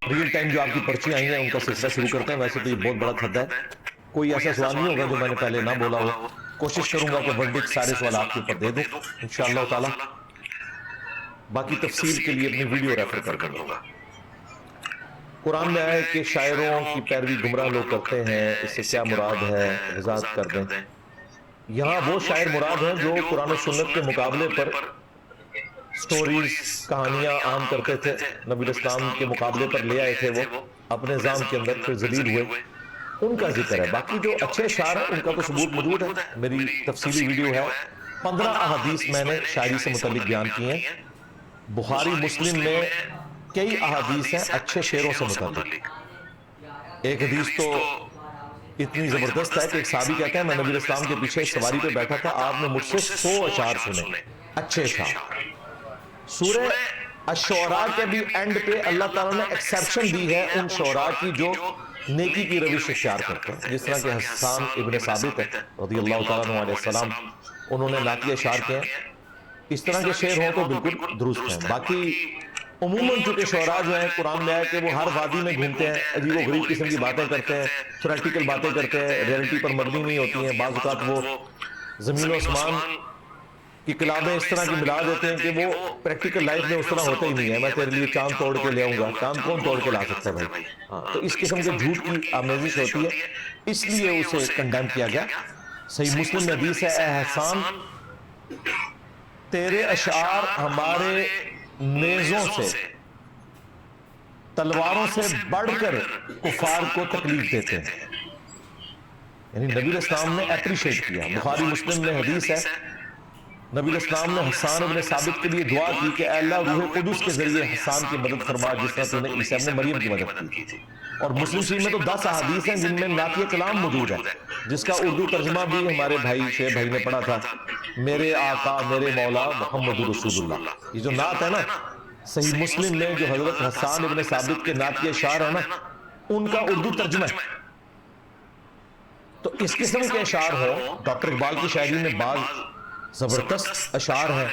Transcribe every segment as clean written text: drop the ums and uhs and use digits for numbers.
Real time جو آپ کی پرچی آئی ہیں ان کا سلسلہ شروع کرتے ہیں. ویسے تو یہ بہت بڑا کھدا ہے, کوئی ایسا سوال نہیں ہوگا جو میں نے پہلے نہ بولا ہو. کوشش کروں گا کہ ورڈکٹ سارے سوالات کے اوپر دے دوں انشاءاللہ تعالی. باقی تفصیل کے لیے اپنی ویڈیو ریفر کر دوں گا. قرآن میں آئے کہ شاعروں کی پیروی گمراہ لوگ کرتے ہیں, اس سے کیا مراد ہے وضاحت کر دیں. یہاں وہ شاعر مراد ہیں جو قرآن و سنت کے مقابلے پر سٹوریز کہانیاں عام کرتے تھے, نبی الاسلام کے مقابلے پر لے آئے تھے, وہ اپنے نظام کے اندر پھر ذلیل ہوئے, ان کا ذکر ہے. باقی جو اچھے شاعر ہیں ان کا تو ثبوت موجود ہے, میری تفصیلی ویڈیو ہے. 15 احادیث میں نے شاعری سے متعلق بیان کی ہیں. بخاری مسلم میں کئی احادیث ہیں اچھے شعروں سے متعلق. ایک حدیث تو اتنی زبردست ہے کہ ایک صحابی کہتے ہیں میں نبی الاسلام کے پیچھے سواری پہ بیٹھا تھا, آپ نے مجھ سے 100 اشعار سنے, اچھے اشعار. سورہ الشعراء کے بھی اینڈ پہ اللہ تعالیٰ نے ایکسیپشن دی ہے ان شعراء کی جو نیکی کی روش اختیار کرتے ہیں, جس طرح کہ حسان ابن ثابت ہے رضی اللہ تعالیٰ عنہ علیہ السلام, انہوں نے نعتیہ اشعار کیے ہیں. اس طرح کے شعر ہوں تو بالکل درست ہیں. باقی عموماً چونکہ شعراء جو ہیں قرآن میں آئے کہ وہ ہر وادی میں گھومتے ہیں, عجیب و غریب قسم کی باتیں کرتے ہیں, تھیوریٹیکل باتیں کرتے ہیں, ریئلٹی پر مبنی نہیں ہوتی ہیں. بعض اوقات وہ زمین و آسمان کی کلابیں اس طرح کی ملا دیتے ہیں کہ وہ پریکٹیکل لائف میں اس طرح ہوتا ہی نہیں ہے. میں تیرے لیے چاند توڑ کے لے آؤں گا, چاند کون توڑ کے لا سکتا ہے بھائی. تو اس قسم کے جھوٹ کی آمیزش ہوتی ہے, اس لیے اسے کنڈیم کیا گیا. صحیح مسلم میں حدیث ہے, اے حسان تیرے اشعار ہمارے نیزوں سے تلواروں سے بڑھ کر کفار کو تکلیف دیتے ہیں. یعنی نبی الاسلام نے اپریشیٹ کیا. بخاری مسلم میں حدیث ہے نبی الاسلام نے حسان ابن ثابت کے لیے دعا کی کہ اے اللہ روح قدس کے ذریعے حسان کی مدد فرما جس طرح تو نے عیسیٰ ابن مریم کی مدد کی تھی. اور مسلم شریف میں تو 10 احادیث ہیں جن میں نعتیہ کلام موجود ہے, جس کا اردو ترجمہ بھی ہمارے بھائی شعیب بھائی نے پڑھا تھا, میرے آقا میرے مولا محمد رسول اللہ. یہ جو نعت ہے نا صحیح مسلم میں جو حضرت حسان ابن ثابت کے نعتیہ اشعار ہے نا, ان کا اردو ترجمہ ہے. تو اس قسم کے اشعار ہو. ڈاکٹر اقبال کی شاعری میں بعض زبردست اشعار ہیں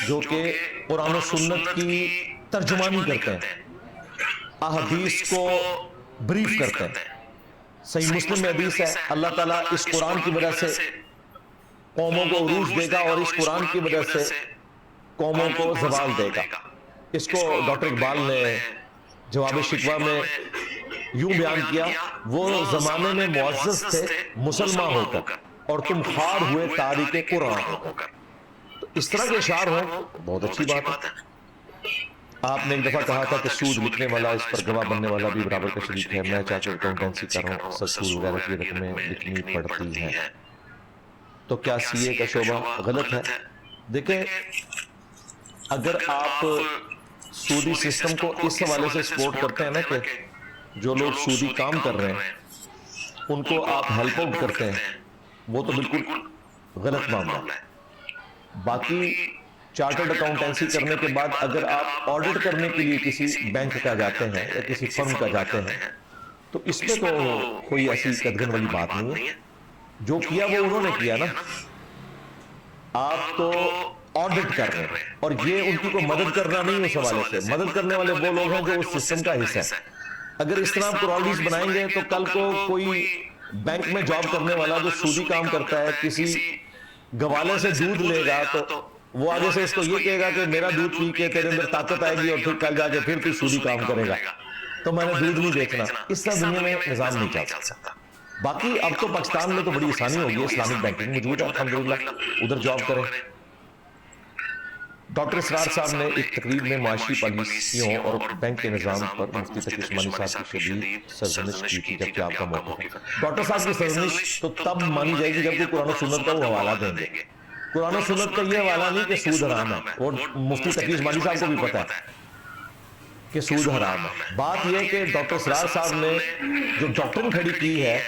جو کہ قرآن و سنت کی ترجمانی کرتے ہیں, احادیث کو بریف کرتے ہیں. صحیح مسلم میں حدیث ہے اللہ تعالیٰ اس قرآن کی وجہ سے قوموں کو عروج دے گا اور اس قرآن کی وجہ سے قوموں کو زوال دے گا. اس کو ڈاکٹر اقبال نے جواب شکوہ میں یوں بیان کیا, وہ زمانے میں معزز تھے مسلمان ہو کر اور تم خوار ہوئے تاریک قرآن ہو کر. تو اس طرح کے اشعار ہوں بہت اچھی بات ہے. آپ نے ایک دفعہ کہا تھا کہ سود لکھنے والا اس پر گواہ بننے والا بھی برابر کا شریک ہے. میں چاہتا ہوں اکاؤنٹنسی کر رہا ہوں, سب سود وغیرہ کی رقمیں لکھنی پڑتی ہیں, تو کیا سی اے کا شعبہ غلط ہے؟ دیکھیں اگر آپ سودی سسٹم کو اس حوالے سے سپورٹ کرتے ہیں نا کہ جو لوگ سودی کام کر رہے ہیں ان کو آپ ہیلپ آؤٹ کرتے ہیں, وہ تو بالکل غلط معاملہ ہے. باقی چارٹرڈ اکاؤنٹنسی کرنے کے بعد اگر آپ آڈٹ کرنے کے لیے کسی بینک کا جاتے ہیں یا کسی فرم کا جاتے ہیں تو اس میں تو کوئی ایسی قدغن والی بات نہیں ہے. جو کیا وہ انہوں نے کیا نا, آپ تو آڈٹ کر رہے ہیں اور یہ ان کی کوئی مدد کرنا نہیں. اس حوالے سے مدد کرنے والے وہ لوگ ہیں جو اس سسٹم کا حصہ ہے. اگر اس طرح آپ کرالیز بنائیں گے تو کل کو کوئی بینک میں جاب کرنے والا جو سودی کام کرتا ہے کسی گوالے سے دودھ لے گا تو وہ آگے سے اس کو یہ کہے گا کہ میرا دودھ پی کے تیرے اندر طاقت آئے گی اور پھر کل جا کے پھر تو سودی کام کرے گا, تو میں نے دودھ نہیں دیکھنا. اس طرح دنیا میں نظام نہیں چل سکتا. باقی اب تو پاکستان میں تو بڑی آسانی ہوگی, اسلامک بینکنگ موجود ہے الحمدللہ, ادھر جاب کریں. ڈاکٹر اسرار صاحب نے ایک تقریب میں معاشی پالیسیوں اور بینک کے نظام پر مفتی تقی عثمانی صاحب کی شدید سرزنش کی تھی, جبکہ آپ کا موقف ہے. ڈاکٹر صاحب کی سرزنش تو تب مانی جائے گی جب کہ قرآن و سنت کا وہ حوالہ دیں گے. قرآن و سنت کا یہ حوالہ نہیں کہ سود حرام ہے, اور مفتی تقی عثمانی صاحب کو بھی پتا ہے کہ سود حرام ہے. بات یہ کہ ڈاکٹر اسرار صاحب نے جو ڈاکٹرن کھڑی کی ہے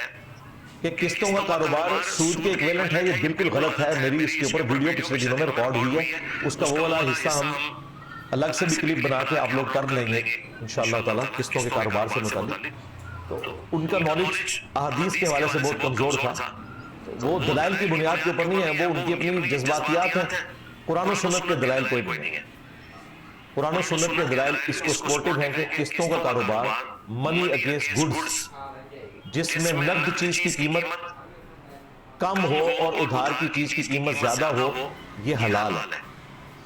کہ قسطوں کا کاروبار سود کے ایکویلنٹ ہے, یہ بالکل غلط ہے. میری اس کے اوپر ویڈیو پچھلے دنوں میں ریکارڈ ہوئی ہے, اس کا وہ والا حصہ ہم الگ سے بھی کلپ بنا کے آپ لوگ کر لیں گے انشاءاللہ تعالی قسطوں کے کاروبار سے متعلق. تو ان کا نالج احادیث کے حوالے سے بہت کمزور تھا, وہ دلائل کی بنیاد کے اوپر نہیں ہے, وہ ان کی اپنی جذباتیات ہیں. قرآن و سنت کے دلائل کوئی نہیں ہے. قرآن و سنت کے دلائل اس کو سپورٹو ہیں کہ قسطوں کا کاروبار، منی اگینسٹ گڈز، جس میں نقد چیز کی قیمت کم ہو اور ادھار کی چیز کی قیمت زیادہ ہو، یہ حلال ہے۔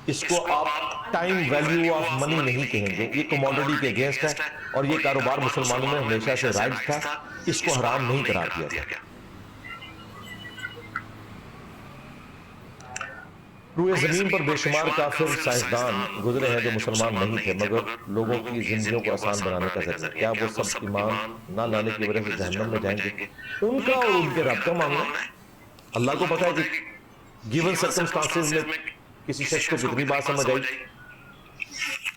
اس کو آپ ٹائم ویلیو آف منی نہیں کہیں گے، یہ کموڈٹی کے اگینسٹ ہے، اور یہ کاروبار مسلمانوں میں ہمیشہ سے رائج تھا، اس کو حرام نہیں قرار دیا گیا۔ روئے زمین پر بے شمار کافر سائنسدان گزرے ہیں جو مسلمان نہیں تھے، مگر لوگوں کی زندگیوں کو آسان بنانے کا ذریعہ۔ کیا وہ سب ایمان نہ لانے کی وجہ سے جہنم میں جائیں گے؟ ان کا اور ان کے رب کا معاملہ ہے۔ اللہ کو پتا ہے کہ گیون سرکمسٹانسز میں کسی شخص کو کتنی بات سمجھ آئی،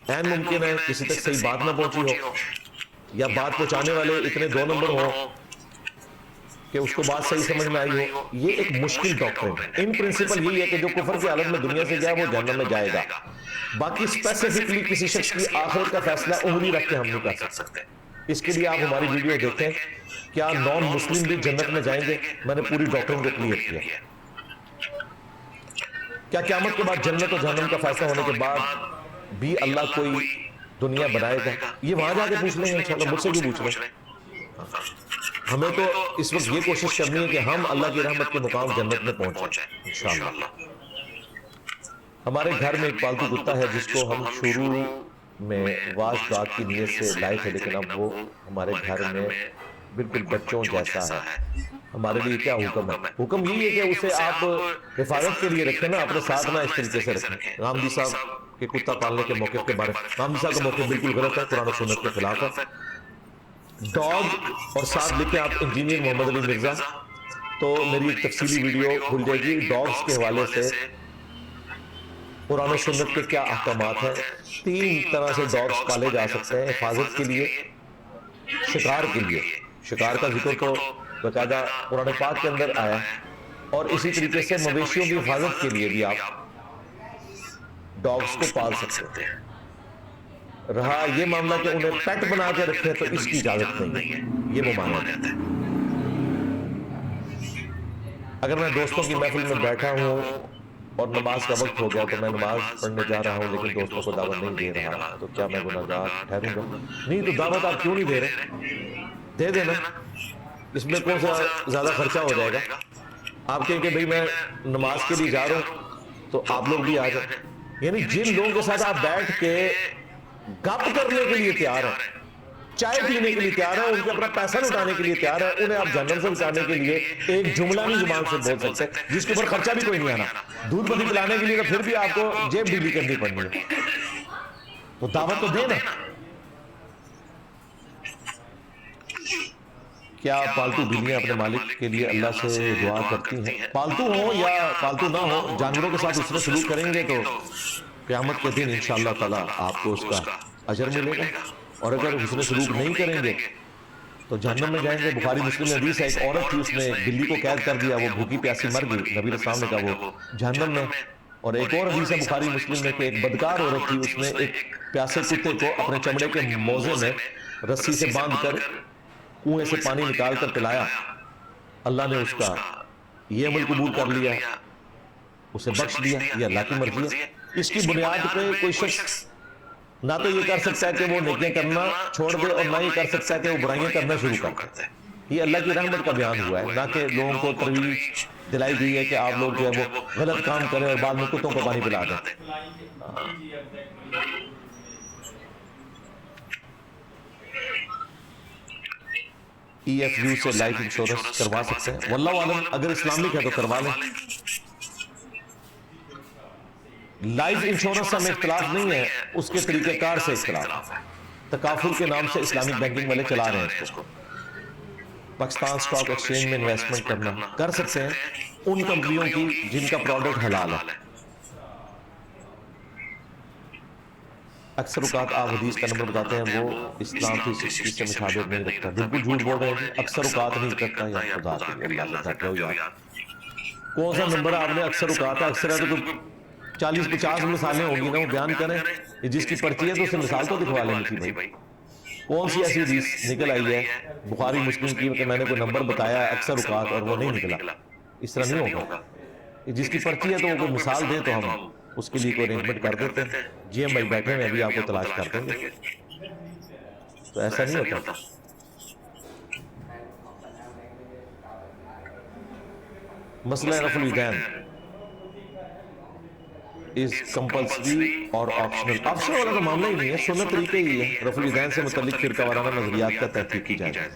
این ممکن ہے کسی تک صحیح بات نہ پہنچی ہو، یا بات پہنچانے والے اتنے دو نمبر ہوں کہ اس کو بات صحیح سمجھ میں آئی ہو۔ یہ ایک مشکل ڈاکٹرن ہے۔ ان پرنسپل یہی ہے کہ جو کفر کی حالت میں دنیا سے گیا وہ جہنم میں جائے گا۔ باقی اسپیسیفکلی کسی شخص کی آخرت کا فیصلہ انگلی رکھ کے ہم نہیں کر سکتے۔ اس کے لیے آپ ہماری ویڈیو دیکھیں، کیا نان مسلم بھی جنت میں جائیں گے؟ میں نے پوری ڈاکٹرن کو کلیئر کیا۔ کیا قیامت کے بعد جنت اور جہنم کا فیصلہ ہونے کے بعد بھی اللہ کوئی دنیا بنائے گا؟ یہ وہاں جا کے پوچھ لیں گے انشاءاللہ، مجھ سے بھی پوچھ لیں۔ ہمیں تو اس وقت یہ کوشش کرنی ہے کہ ہم اللہ کی رحمت کے مقام جنت میں پہنچیں انشاءاللہ۔ ہمارے گھر میں ایک پالتو کتا ہے جس کو ہم شروع میں واش ڈاگ کی نیت سے لائے تھے، لیکن اب وہ ہمارے گھر میں بالکل بچوں جیسا ہے۔ ہمارے لیے کیا حکم ہے؟ حکم یہی ہے کہ اسے آپ حفاظت کے لیے رکھیں نا، اپنے ساتھ نہ اس طریقے سے رکھیں۔ غامدی صاحب کے کتا پالنے کے موقف کے بارے میں، غامدی صاحب کا موقف بالکل غلط ہے، قرآن و سنت کے خلاف ہے۔ ڈاگ اور ساتھ لکھیں آپ انجینئر محمد علی مرزا، تو میری ایک تفصیلی ویڈیو کھل جائے گی ڈاگز کے حوالے سے، قرآن و سنت کے کیا احکامات ہیں۔ 3 طرح سے ڈاگز پالے جا سکتے ہیں، حفاظت کے لیے، شکار کے لیے۔ شکار کا ذکر تو باقاعدہ قرآن پاک کے اندر آیا ہے، اور اسی طریقے سے مویشیوں کی حفاظت کے لیے بھی آپ ڈاگز کو پال سکتے ہیں۔ رہا یہ معاملہ کہ انہیں پیٹ بنا کے رکھیں تو اس کی اجازت نہیں ہے، یہ ممانعت ہے۔ اگر میں دوستوں کی محفل میں بیٹھا ہوں اور نماز کا وقت ہو گیا تو میں نماز پڑھنے جا رہا ہوں لیکن دوستوں کو دعوت نہیں دے رہا، تو کیا میں گناہگار ٹھہروں گا؟ نہیں، تو دعوت آپ کیوں نہیں دے رہے؟ دے دینا، اس میں کون سا زیادہ خرچہ ہو جائے گا؟ آپ کہیں کہ بھئی میں نماز کے لیے جا رہا ہوں تو آپ لوگ بھی آ جائیں۔ یعنی جن لوگوں کے ساتھ آپ بیٹھ کے گپ کرنے کے لیے تیار ہیں، چائے پینے کے لیے تیار ہیں، ان کے اپنا پیسہ لٹانے کے لیے تیار ہیں، انہیں آپ جہنم سے بچانے کے لیے ایک جملہ نہیں زبان سے بول سکتے جس کے اوپر خرچہ بھی کوئی نہیں آنا، دودھ پتی پلانے کے لیے تو پھر بھی آپ کو جیب ڈھیلی کرنی پڑنی ہے، تو دعوت تو دینا۔ کیا پالتو بلیاں اپنے مالک کے لیے اللہ سے دعا کرتی ہیں؟ پالتو ہو یا پالتو نہ ہو، جانوروں کے ساتھ اس طرح سلوک کریں گے تو قیامت کے دن انشاءاللہ تعالیٰ آپ کو اس کا اجر ملے گا، اور اگر حسن سلوک نہیں کریں گے تو جہنم میں جائیں گے۔ بخاری مسلم میں حدیث ہے، ایک عورت تھی، اس نے ایک بلی کو قید کر دیا، وہ بھوکی پیاسی مر گئی، نبی علیہ السلام نے کہا وہ جہنم میں۔ اور ایک اور حدیث ہے بخاری مسلم میں کہ ایک بدکار عورت تھی، اس نے ایک پیاسے کتے کو اپنے چمڑے کے موزے میں رسی سے باندھ کر کنویں سے پانی نکال کر پلایا، اللہ نے اس کا یہ عمل قبول کر لیا، اسے بخش دیا، یہ اللہ کی مرضی ہے۔ اس کی بنیاد پہ کوئی شخص نہ تو یہ کر سکتا ہے کہ وہ نیکیاں کرنا چھوڑ دے، اور نہ یہ کر سکتا ہے کہ وہ برائیاں کرنا شروع کر دے۔ یہ اللہ کی رحمت کا بیان ہوا ہے، نہ کہ لوگوں کو ترویج دلائی گئی ہے کہ آپ لوگ جو ہے وہ غلط کام کریں اور بعد میں کتوں کو پانی پلا دیں۔ ای ایف یو سے لائف انشورنس کروا سکتے ہیں، واللہ عالم، اگر اسلامک ہے تو کروا لیں۔ لائف انشورنس ہمیں اختلاف نہیں ہے، اس کے طریقہ کار سے اختلاف ہے۔ تکافل کے نام سے اسلامک بینکنگ والے چلا رہے ہیں اس کو۔ پاکستان سٹاک ایکسچینج میں انویسٹمنٹ کرنا کر سکتے ہیں ان کمپنیوں کی جن کا پروڈکٹ حلال ہے۔ اکثر اوقات آپ حدیث کا نمبر بتاتے ہیں وہ اسلام 360 سے مشابہت نہیں رکھتا، بالکل جھوٹ بول رہے ہیں، اکثر اوقات نہیں رکھتا، یا خدا کے لیے اللہ سے ڈر جاؤ یار، کون سا نمبر آپ نے اکثر اوقات ہے؟ اکثر ہے تو 40-50 مثالیں ہوگی نا، وہ بیان کریں، جس کی پرچی ہے تو اسے مثال تو دکھوا لیں گی بھائی۔ کون سی ایسی حدیث نکل آئی ہے بخاری مسلم کی کہ میں نے کوئی نمبر بتایا اکثر اوقات اور وہ نہیں نکلا؟ اس طرح نہیں ہوگا، جس کی پرچی ہے تو وہ کوئی مثال دے تو ہم اس کے لیے کوئی ارینجمنٹ کر دیتے ہیں، جی ایم بھائی بیٹھے ہیں ابھی آپ کو تلاش کر دیں گے، تو ایسا نہیں ہوتا۔ مسئلہ رفع الیدین از کمپلسری اور آپشنل، آپشنل والا تو معاملہ ہی نہیں ہے، سنت طریقے ہی ہے۔ رفع الیدین سے متعلق فرقہ وارانہ نظریات کا تحقیق کی جائے،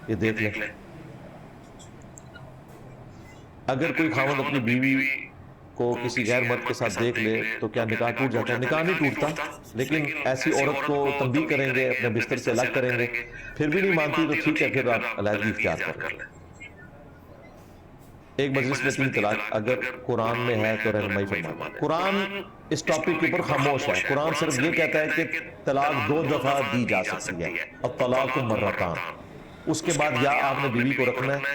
یہ دیکھ لیں۔ اگر کوئی خاوند اپنی بیوی کو کسی غیر مرد کے ساتھ دیکھ لے تو کیا نکاح ٹوٹ جاتا ہے؟ نکاح نہیں ٹوٹتا، لیکن ایسی عورت کو تنبیہ کریں گے، اپنے بستر سے الگ کریں گے، پھر بھی نہیں مانتی تو ٹھیک ہے، پھر آپ علیحدگی اختیار کر لیں۔ ایک مجلس میں 3 طلاق اگر قرآن میں ہے تو رہنمائی فرمائیں۔ قرآن اس ٹاپک کے اوپر خاموش ہے، قرآن صرف یہ کہتا ہے کہ طلاق 2 دفعہ دی جا سکتی ہے، الطلاق مرتان، اس کے بعد یا آپ نے بیوی کو رکھنا ہے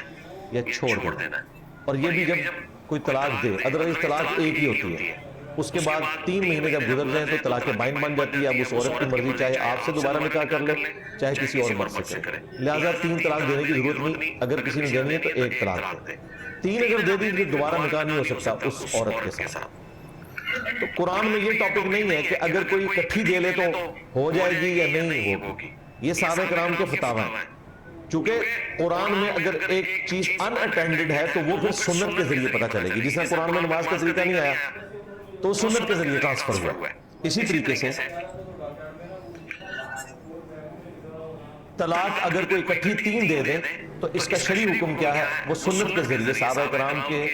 یا چھوڑ دینا ہے، اور یہ بھی جب کوئی طلاق دے، ادروائز طلاق ایک ہی ہوتی ہے، اس کے بعد 3 مہینے جب گزر جائیں تو طلاق بائن بن جاتی ہے۔ اب اس عورت کی مرضی، چاہے آپ سے دوبارہ نکاح کر لے چاہے کسی اور مرد سے کرے، لہٰذا 3 طلاق دینے کی ضرورت نہیں، اگر کسی نے دینی ہے تو 1 طلاق دے، 3 اگر دے دی تو دوبارہ نکاح نہیں ہو سکتا اس عورت کے ساتھ۔ تو قرآن میں یہ ٹاپک نہیں ہے کہ اگر کوئی اکٹھی دے لے تو ہو جائے گی یا نہیں ہوگی، یہ صحابہ کرام کے فتاوی ہیں۔ چونکہ قرآن میں اگر ایک چیز ان اٹینڈڈ ہے تو وہ پھر سنت کے ذریعے پتہ چلے گی، جس طرح قرآن میں نماز کا طریقہ نہیں آیا تو سنت کے ذریعے ٹرانسفر ہوا۔ اسی طریقے سے طلاق اگر کوئی اکٹھی 3 دے دے تو اس کا شرعی حکم کیا ہے؟ وہ سنت کے ذریعے صحابہ کرام کے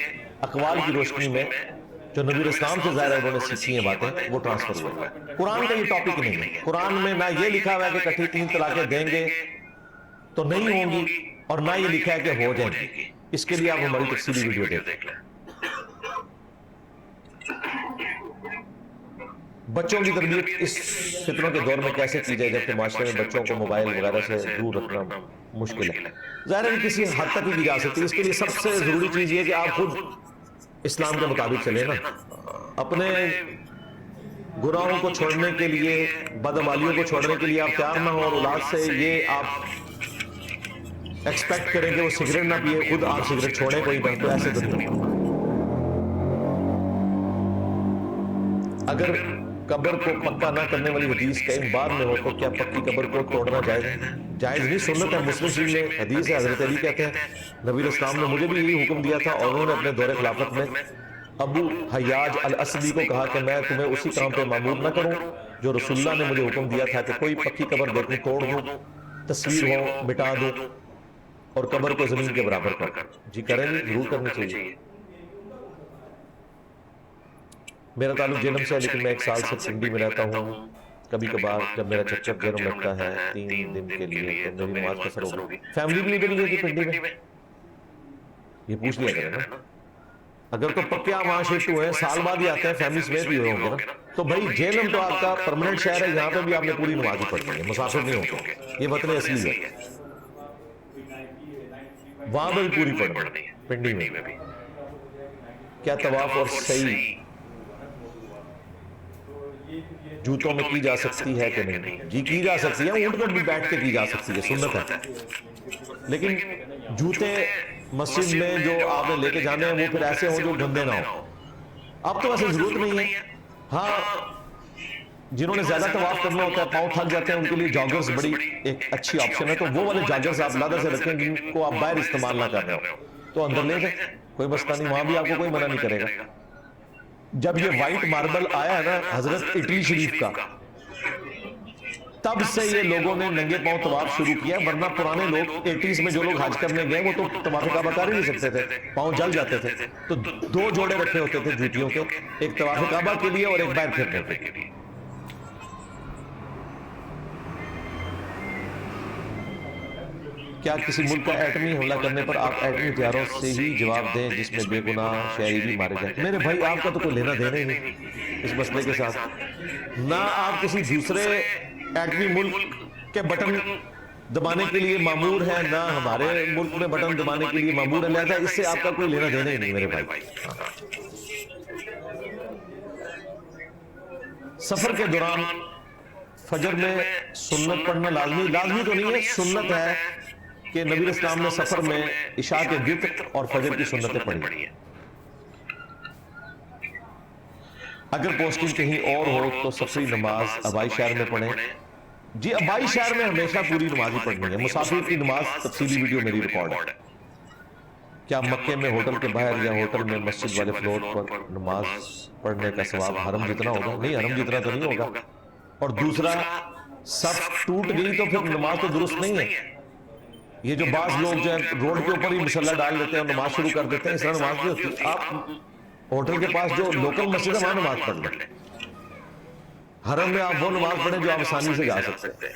اقوال کی روشنی میں جو نبی الاسلام سے ظاہر ہے انہوں نے سیکھی ہیں باتیں، وہ ٹرانسفر ہوئے۔ قرآن کا یہ ٹاپک نہیں ہے، قرآن میں نہ یہ لکھا ہوا ہے کہ اکٹھی 3 طلاقیں دیں گے تو نہیں ہوں گی، اور نہ یہ لکھا ہے کہ ہو جائیں گی۔ اس کے لیے آپ ہماری تفصیلی ویڈیو دیکھ لیں۔ بچوں کی تربیت اس فتنوں کے دور میں کیسے کی جائے جبکہ معاشرے میں بچوں کو موبائل وغیرہ سے دور رکھنا مشکل ہے؟ ظاہر ہے کسی حد تک ہی کی جا سکتی ہے۔ اس کے لیے سب سے ضروری چیز یہ کہ آپ خود اسلام کے مطابق چلیں نا، اپنے گناہوں کو چھوڑنے کے لیے، بدعمالیوں کو چھوڑنے کے لیے آپ تیار نہ ہو، اور اولاد سے یہ آپ ایکسپیکٹ کریں کہ وہ سگریٹ نہ پیے، خود آپ سگریٹ چھوڑیں کوئی نہ، تو ایسے تو نہیں ہوگا۔ اگر قبر کو پکا نہ کرنے والی حدیث کہیں بعد میں ہو تو کیا پکی قبر کو توڑنا جائز ہے؟ جائز نہیں، سنت ہے۔ مسلم شریف میں حدیث ہے، حضرت علی کہتے ہیں نبی الاسلام نے مجھے بھی یہی حکم دیا تھا، اور انہوں نے اپنے دور خلافت میں ابو حیاج الاسدی کو کہا کہ میں تمہیں اسی کام پہ مامور نہ کروں جو رسول اللہ نے مجھے حکم دیا تھا کہ کوئی پکی قبر دیکھوں توڑ دوں، تصویر ہو مٹا دوں، اور قبر کو زمین کے برابر کر۔ جی کریں گے، ضرور کرنی چاہیے۔ میرا تعلق جہلم سے ہے لیکن میں 1 سال سے پنڈی میں رہتا ہوں، کبھی کبھار جب میرا چکر جہلم لگتا ہے 3 دن کے لیے تو میری نماز قصر ہوگی۔ فیملی بھی نہیں ہوتی پنڈی میں، یہ پوچھ لیا کریں نا۔ اگر تو پکے آپ وہاں شفٹ ہوئے ہیں، سال بعد ہی آتے ہیں، فیملی سمیت بھی ہوئے ہوں گے نا، تو بھائی جہلم تو آپ کا پرماننٹ شہر ہے، یہاں پہ بھی آپ نے پوری نماز ہی پڑھنی ہے، مسافر نہیں ہوگے، یہ وطن اصلی ہے، وہاں پہ بھی پوری پڑھنی ہے، پنڈی میں بھی۔ کیا طواف اور سعی جوتوں میں کی جا سکتی ہے کہ نہیں؟ جی کی جا سکتی ہے، اونٹ پر بھی بیٹھ کے کی جا سکتی ہے، سنت ہے، لیکن جوتے مسجد میں جو آپ نے لے کے جانے ہیں وہ پھر ایسے ہوں جو گندے نہ ہوں۔ اب تو ویسے ضرورت نہیں ہے، ہاں جنہوں نے زیادہ طواف کرنا ہوتا ہے، پاؤں تھک جاتے ہیں، ان کے لیے جاگرز بڑی ایک اچھی آپشن ہے، تو وہ والے جاگرز آپ لادہ سے رکھیں جن کو آپ باہر استعمال نہ کر رہے ہو تو اندر لے جائیں، کوئی مسئلہ نہیں، وہاں بھی آپ کو کوئی منع نہیں کرے گا۔ جب یہ وائٹ ماربل آیا ہے نا حضرت اٹلی شریف کا، تب سے یہ لوگوں نے ننگے پاؤں طواف شروع کیا، ورنہ پرانے لوگ 80s میں جو لوگ حج کرنے گئے وہ تو طواف کعبہ کر ہی نہیں سکتے تھے، پاؤں جل جاتے تھے، تو 2 جوڑے رکھے ہوتے تھے جوتیوں کے، ایک طواف کعبہ کے لیے اور ایک باہر پھرنے کے لیے۔ کیا کسی ملک کا ایٹمی حملہ کرنے پر آپ ایٹمی ہتھیاروں سے ہی جواب دیں جس میں بے گناہ شہری بھی مارے جائیں؟ میرے بھائی آپ کا تو کوئی لینا دینا ہی نہیں اس مسئلے کے ساتھ، نہ آپ کسی دوسرے ایٹمی ملک کے بٹن دبانے کے لیے مامور ہے، نہ ہمارے ملک میں بٹن دبانے کے لیے مامور ہے، لہذا اس سے آپ کا کوئی لینا دینا ہی نہیں میرے بھائی۔ سفر کے دوران فجر میں سنت پڑھنا لازمی تو نہیں ہے، سنت ہے کہ نبی الاسلام نے سفر میں عشاء کے وتر اور فجر کی سنتیں پڑھی ہیں۔ اگر پوسٹنگ کہیں اور ہو تو سفری نماز آبائی شہر میں پڑھیں. جی آبائی شہر میں ہمیشہ پوری نماز ہی پڑھنی ہے. مسافر کی نماز تفصیلی ویڈیو میری ریکارڈ ہے. کیا مکے میں ہوٹل کے باہر یا ہوٹل میں مسجد والے فلور پر نماز پڑھنے کا ثواب حرم جتنا ہوگا؟ نہیں، حرم جتنا تو نہیں ہوگا. اور دوسرا، صف ٹوٹ گئی تو پھر نماز تو درست نہیں ہے. یہ جو بعض لوگ جو ہے روڈ کے اوپر ہی مصلی ڈال دیتے ہیں اور نماز شروع کر دیتے ہیں، اس طرح نماز نہیں ہوتی. آپ ہوٹل کے پاس جو لوکل مسجد ہے وہاں نماز پڑھ لیں. حرم میں آپ وہ نماز پڑھیں جو آپ آسانی سے جا سکتے ہیں.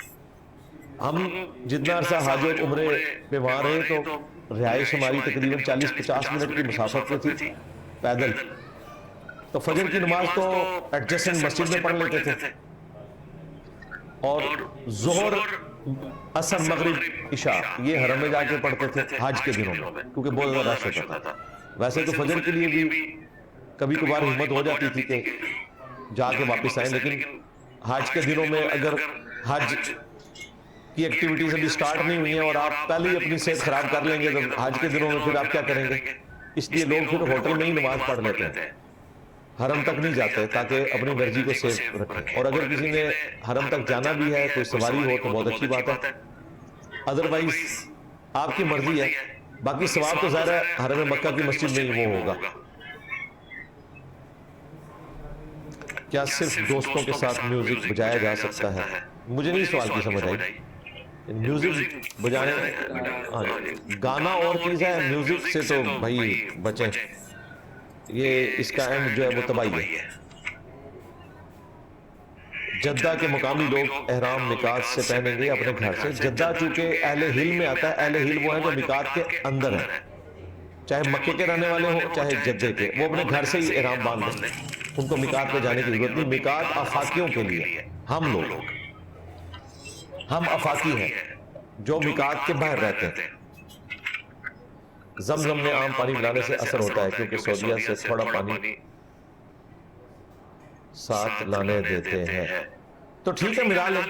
ہم جتنا عرصہ حج اور عمرے پہ وہاں رہے تو رہائش ہماری تقریباً 40-50 منٹ کی مسافت پہ تھی پیدل. تو فجر کی نماز تو ایڈجسٹنٹ مسجد میں پڑھ لیتے تھے، اور ظہر، عصر، مغرب، عشاء یہ حرم میں جا کے پڑھتے تھے حج کے دنوں میں، کیونکہ بہت زیادہ رش ہوتا تھا. ویسے تو فجر کے لیے بھی کبھی کبھار ہمت ہو جاتی تھی کہ جا کے واپس آئیں، لیکن حج کے دنوں میں اگر حج کی ایکٹیویٹیز ابھی سٹارٹ نہیں ہوئی ہیں اور آپ پہلے ہی اپنی صحت خراب کر لیں گے تو حج کے دنوں میں پھر آپ کیا کریں گے؟ اس لیے لوگ پھر ہوٹل میں ہی نماز پڑھ لیتے ہیں، حرم تک نہیں جاتے تاکہ اپنی انرجی کو سیو رکھیں. اور اگر کسی نے حرم تک جانا بھی ہے، کوئی سواری ہو تو بہت اچھی بات ہے. ادروائز آپ کی مرضی ہے. باقی ثواب تو ظاہر ہے حرم مکہ کی مسجد میں ہی وہ ہوگا. کیا صرف دوستوں کے ساتھ میوزک بجایا جا سکتا ہے؟ مجھے نہیں سوال کی سمجھ آئی. میوزک بجانے، گانا اور چیز ہے، میوزک سے تو بھائی بچیں. یہ اس کا اینڈ جو ہے وہ تباہی ہے. جدہ کے مقامی لوگ احرام میقات سے پہنیں گے اپنے گھر سے. جدہ چونکہ اہل ہل میں آتا ہے، اہل ہل وہ ہیں جو میقات کے اندر ہیں، چاہے مکے کے رہنے والے ہوں چاہے جدے کے، وہ اپنے گھر سے ہی احرام باندھ لیں. ان کو میقات پہ جانے کی ضرورت نہیں. میقات آفاقیوں کے لیے، ہم آفاقی ہیں جو میقات کے باہر رہتے ہیں. زمزم میں عام پانی ملانے سے اثر ہوتا ہے کیونکہ سعودیہ سے تھوڑا پانی ساتھ لانے دیتے ہیں. تو ٹھیک ہے ملا لیں.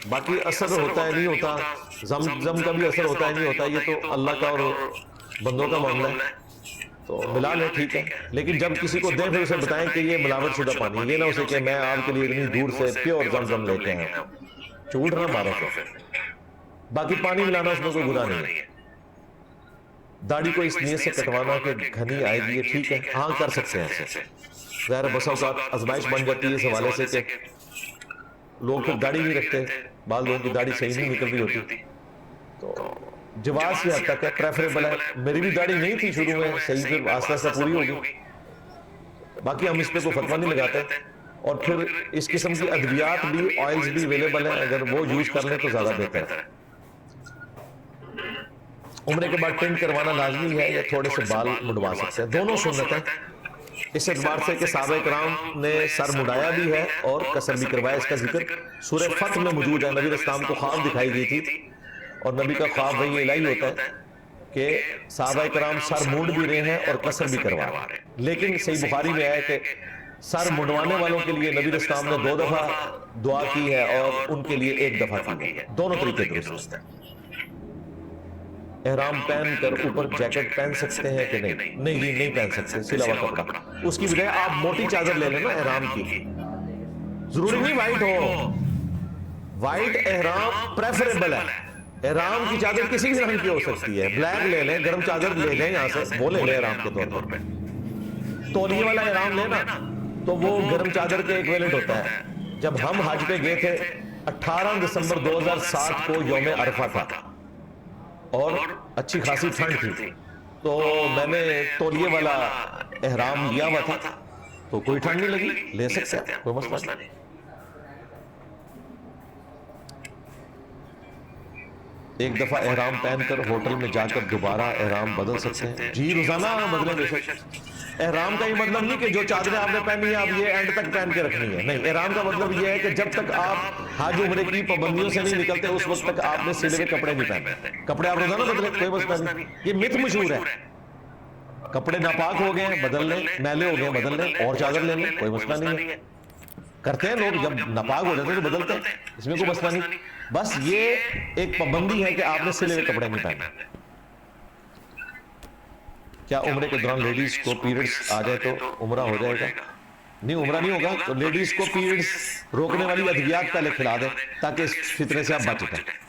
باقی اثر ہوتا ہے نہیں ہوتا، زمزم کا بھی اثر ہوتا ہے نہیں ہوتا، یہ تو اللہ کا اور بندوں کا معاملہ ہے. تو ملا لیں ٹھیک ہے، لیکن جب کسی کو دیں پھر اسے بتائیں کہ یہ ملاوٹ شدہ پانی ہے. یہ نہ اسے کہ میں آپ کے لیے اتنی دور سے پیور زمزم لے کے آیا ہوں. چوٹ نہ مارو. باقی پانی ملانا اس میں کوئی گناہ نہیں ہے. داڑھی کو اس نیت سے کٹوانا کہ گھنی آئے گی، ٹھیک ہے، ہاں کر سکتے ہیں ایسے. ظاہر بسا اوقات آزمائش بن جاتی ہے اس حوالے سے کہ لوگ پھر داڑھی نہیں رکھتے، بعض لوگوں کی داڑھی صحیح نہیں نکل رہی ہوتی. تو جواز سے حد تک ہے، پریفریبل ہے. میری بھی داڑھی نہیں تھی شروع میں صحیح، پھر آہستہ آہستہ پوری ہوگی. باقی ہم اس پہ کوئی فتویٰ نہیں لگاتے. اور پھر اس قسم کی ادویات بھی، آئلز بھی اویلیبل ہیں، اگر وہ یوز کر لیں تو زیادہ بہتر ہے. عمرے کے بعد ٹرم کروانا لازمی ہے یا تھوڑے سے بال مڈوا سکتے ہیں؟ دونوں سنت ہیں، اس اعتبار سے کہ صحابہ کرام نے سر مڈایا بھی ہے اور قصر بھی کروایا. اس کا ذکر سورہ فتح میں موجود ہے. نبی اسلام کو خواب دکھائی گئی تھی اور نبی کا خواب وہی الہی ہوتا ہے کہ صحابہ کرام سر مونڈ بھی رہے ہیں اور قصر بھی کروا رہے ہیں. لیکن صحیح بخاری میں آیا کہ سر منڈوانے والوں کے لیے نبی اسلام نے 2 دفعہ دعا کی ہے اور ان کے لیے 1 دفعہ کی ہے. دونوں طریقے درست ہیں. احرام پہن کر اوپر جیکٹ پہن سکتے ہیں کہ نہیں؟ نہیں پہن سکتے، سلا ہوا کپڑا. اس کی بجائے آپ موٹی چادر لے لیں نا احرام کی. ضروری نہیں وائٹ ہو، وائٹ احرام پریفریبل ہے. احرام کی چادر کسی بھی رنگ کی ہو سکتی ہے. بلیک لے لیں، گرم چادر لے لیں یہاں سے، وہ لے لیں احرام کے طور پر. تولیے والا احرام لینا تو وہ گرم چادر کے ایکویلنٹ ہوتا ہے. جب ہم حج پہ گئے تھے 18 دسمبر 2007 کو یوم عرفہ تھا اور اچھی خاصی ٹھنڈ تھی، تو میں نے تولیے والا احرام لیا ہوا تھا، تو کوئی ٹھنڈ نہیں لگی، لے سکتے ہیں، کوئی مسئلہ نہیں. ایک دفعہ احرام پہن کر ہوٹل میں جا کر دوبارہ احرام بدل سکتے ہیں؟ جی روزانہ بدلیں بے شک. احرام کا یہ مطلب نہیں کہ جو چادریں آپ نے پہنی ہے آپ یہ اینڈ تک پہن کے رکھنی ہے، نہیں. احرام کا مطلب یہ ہے کہ جب تک آپ حج عمرے کی پابندیوں سے نہیں نکلتے اس وقت تک آپ نے سلے ہوئے کپڑے نہیں پہننے. کپڑے آپ روزانہ بدلیں، کوئی مسئلہ نہیں. یہ مت مشہور ہے. کپڑے ناپاک ہو گئے بدل لیں، میلے ہو گئے بدل لیں، اور چادر لے لیں، کوئی مسئلہ نہیں ہے. کرتے ہیں لوگ، جب ناپاک ہو جاتے ہیں تو بدلتے ہیں، اس میں کوئی مسئلہ نہیں. بس یہ ایک پابندی ہے کہ آپ نے سلے ہوئے کپڑے نہیں پہننے. کیا عمرے کے دوران لیڈیز کو پیریڈز آ جائے تو عمرہ ہو جائے گا؟ نہیں عمرہ نہیں ہوگا تو لیڈیز کو پیریڈز روکنے والی ادویات پہلے کھلا دیں تاکہ اس فتنے سے آپ بچ جائیں.